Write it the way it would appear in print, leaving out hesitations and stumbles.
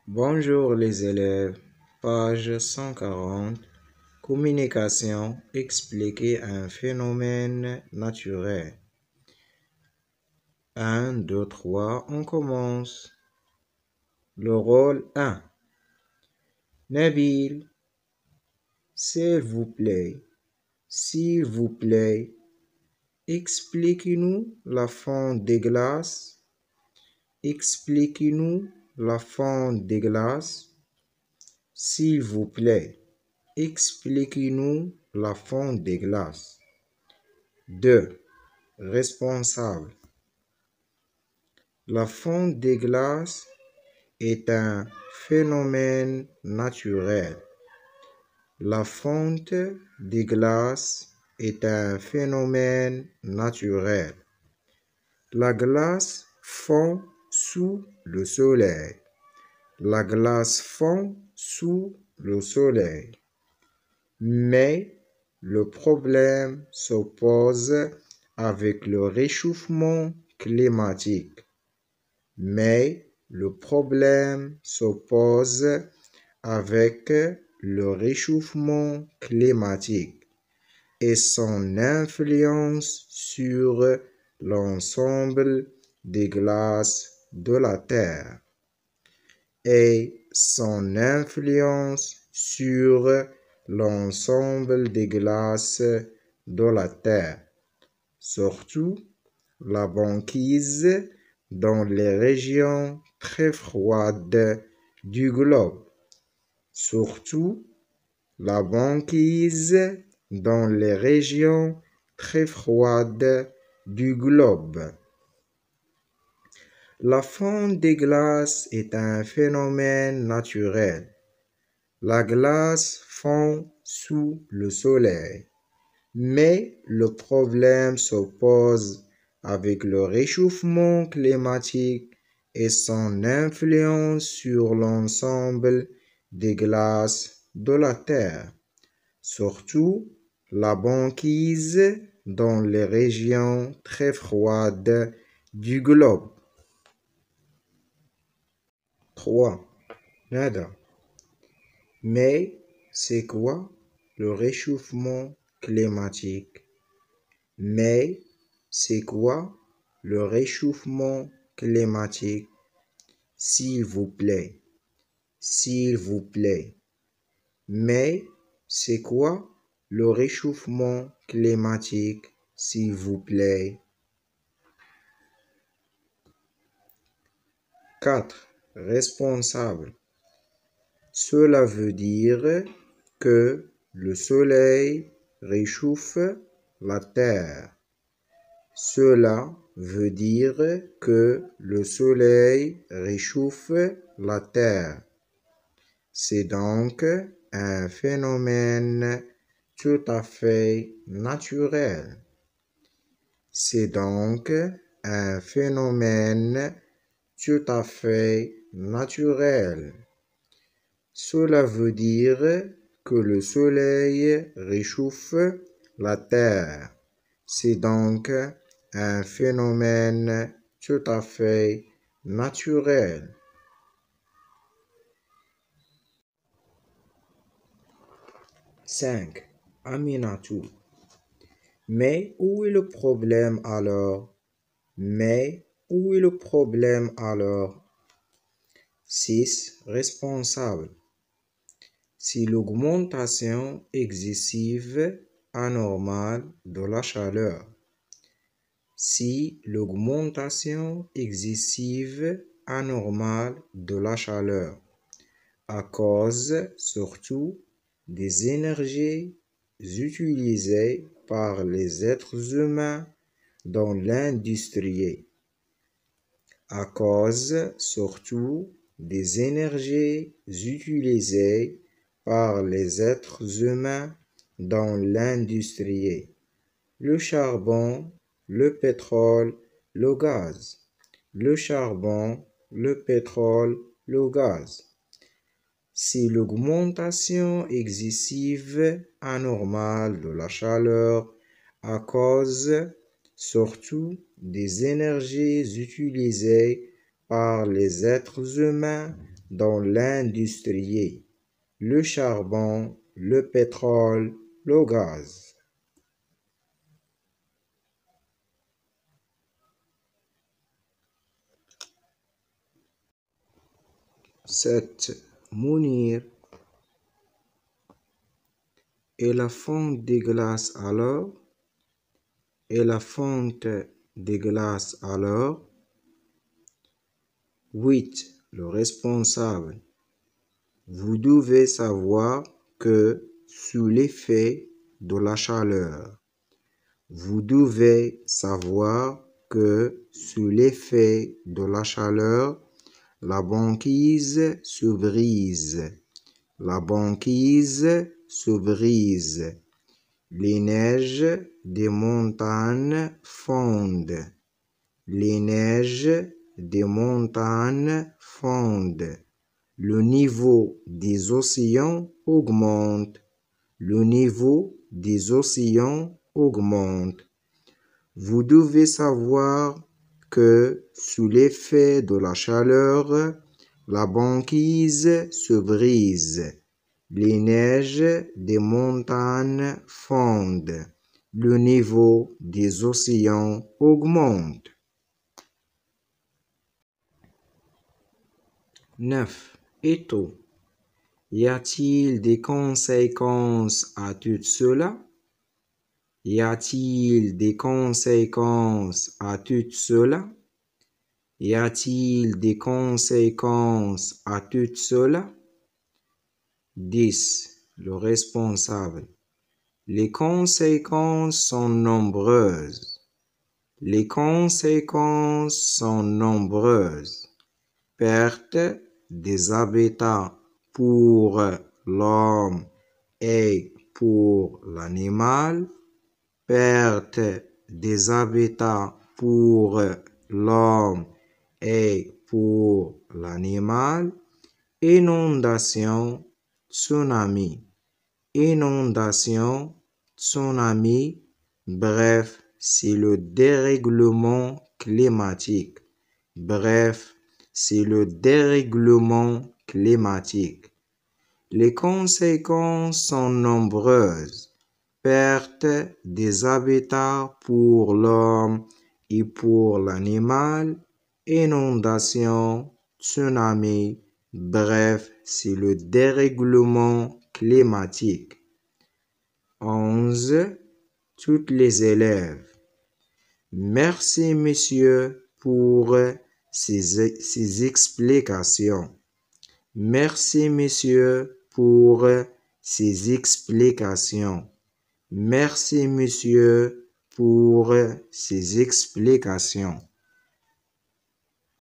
Bonjour les élèves, page 140, communication, expliquer un phénomène naturel. 1, 2, 3, on commence. Le rôle 1. Nabil, s'il vous plaît, expliquez-nous la fonte des glaces. Expliquez-nous la fonte des glaces. S'il vous plaît, expliquez-nous la fonte des glaces. 2. Responsable. La fonte des glaces est un phénomène naturel. La fonte des glaces est un phénomène naturel. La glace fond sous le soleil. La glace fond sous le soleil. Mais le problème se pose avec le réchauffement climatique. Mais le problème se pose avec le réchauffement climatique et son influence sur l'ensemble des glaces de la Terre et son influence sur l'ensemble des glaces de la Terre, surtout la banquise dans les régions très froides du globe. Surtout la banquise dans les régions très froides du globe. La fonte des glaces est un phénomène naturel. La glace fond sous le soleil, mais le problème se pose avec le réchauffement climatique et son influence sur l'ensemble des glaces de la Terre, surtout la banquise dans les régions très froides du globe. 3. Nada. Mais c'est quoi le réchauffement climatique? Mais c'est quoi le réchauffement climatique? S'il vous plaît. Mais c'est quoi le réchauffement climatique? S'il vous plaît. 4. Responsable. Cela veut dire que le soleil réchauffe la terre. Cela veut dire que le soleil réchauffe la terre. C'est donc un phénomène tout à fait naturel. C'est donc un phénomène tout à fait naturel. Cela veut dire que le soleil réchauffe la terre. C'est donc un phénomène tout à fait naturel. 5. Aminatou. Mais où est le problème alors? 6. Responsable. Si l'augmentation excessive anormale de la chaleur. Si l'augmentation excessive anormale de la chaleur, à cause surtout des énergies utilisées par les êtres humains dans l'industrie. À cause surtout des énergies utilisées par les êtres humains dans l'industrie. Le charbon, le pétrole, le gaz. Le charbon, le pétrole, le gaz. Si l'augmentation excessive anormale de la chaleur à cause surtout des énergies utilisées par les êtres humains dans l'industrie, le charbon, le pétrole, le gaz. 7. Mounir. Et la fonte des glaces alors? Et la fonte des glaces alors? 8. Le responsable. Vous devez savoir que sous l'effet de la chaleur, vous devez savoir que sous l'effet de la chaleur, la banquise se brise. La banquise se brise. Les neiges des montagnes fondent. Les neiges des montagnes fondent. Le niveau des océans augmente. Le niveau des océans augmente. Vous devez savoir que sous l'effet de la chaleur, la banquise se brise. Les neiges des montagnes fondent. Le niveau des océans augmente. 9. Étau. Y a-t-il des conséquences à tout cela? Y a-t-il des conséquences à tout cela? Y a-t-il des conséquences à tout cela? 10. Le responsable. Les conséquences sont nombreuses. Les conséquences sont nombreuses. Perte des habitats pour l'homme et pour l'animal. Perte des habitats pour l'homme et pour l'animal. Inondation, tsunami. Inondation, tsunami. Bref, c'est le dérèglement climatique. Bref, c'est le dérèglement climatique. Les conséquences sont nombreuses. Perte des habitats pour l'homme et pour l'animal, inondation, tsunami, bref, c'est le dérèglement climatique. 11. Toutes les élèves. Merci, messieurs, pour ces explications. Merci, messieurs, pour ces explications. Merci, monsieur, pour ces explications.